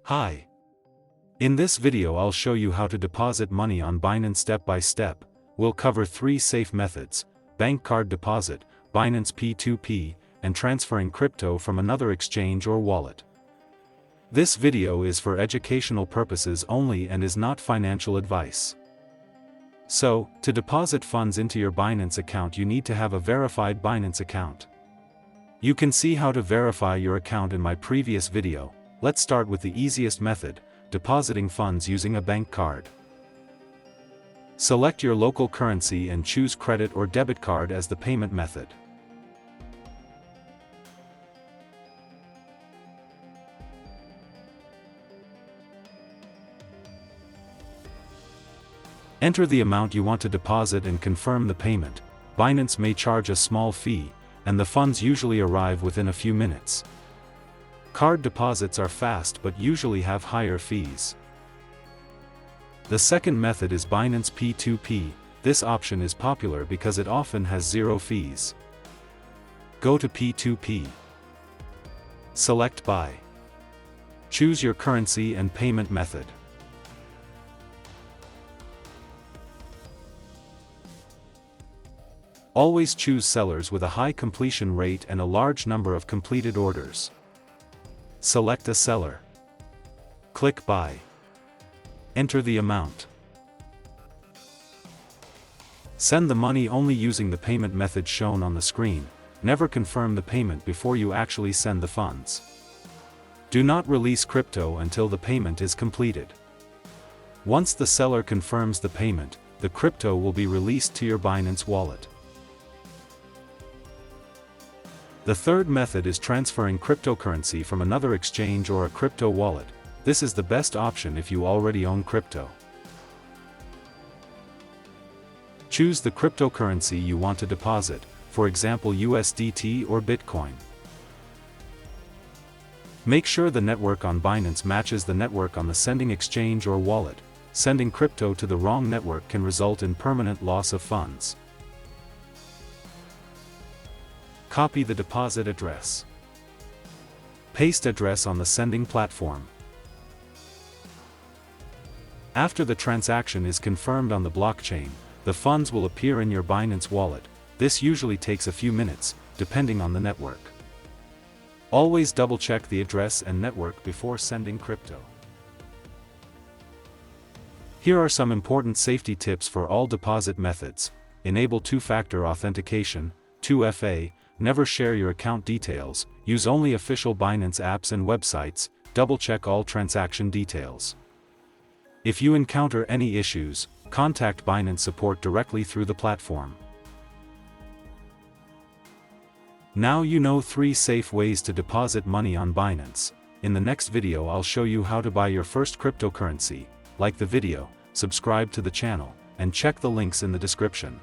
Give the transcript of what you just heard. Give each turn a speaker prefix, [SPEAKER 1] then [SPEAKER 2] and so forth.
[SPEAKER 1] Hi. In this video I'll show you how to deposit money on Binance step by step. We'll cover 3 safe methods: bank card deposit, Binance P2P, and transferring crypto from another exchange or wallet. This video is for educational purposes only and is not financial advice. So, to deposit funds into your Binance account you need to have a verified Binance account. You can see how to verify your account in my previous video. Let's start with the easiest method, depositing funds using a bank card. Select your local currency and choose credit or debit card as the payment method. Enter the amount you want to deposit and confirm the payment. Binance may charge a small fee, and the funds usually arrive within a few minutes. Card deposits are fast but usually have higher fees. The second method is Binance P2P. This option is popular because it often has 0 fees. Go to P2P. Select Buy. Choose your currency and payment method. Always choose sellers with a high completion rate and a large number of completed orders. Select a seller. Click Buy. Enter the amount. Send the money only using the payment method shown on the screen. Never confirm the payment before you actually send the funds. Do not release crypto until the payment is completed. Once the seller confirms the payment, the crypto will be released to your Binance wallet. The third method is transferring cryptocurrency from another exchange or a crypto wallet. This is the best option if you already own crypto. Choose the cryptocurrency you want to deposit, for example USDT or Bitcoin. Make sure the network on Binance matches the network on the sending exchange or wallet. Sending crypto to the wrong network can result in permanent loss of funds. Copy the deposit address. Paste address on the sending platform. After the transaction is confirmed on the blockchain, the funds will appear in your Binance wallet. This usually takes a few minutes, depending on the network. Always double-check the address and network before sending crypto. Here are some important safety tips for all deposit methods. Enable two-factor authentication, 2FA. Never share your account details. Use only official Binance apps and websites. Double-check all transaction details. If you encounter any issues, contact Binance support directly through the platform. Now you know 3 safe ways to deposit money on Binance. In the next video I'll show you how to buy your first cryptocurrency. Like the video, subscribe to the channel, and check the links in the description.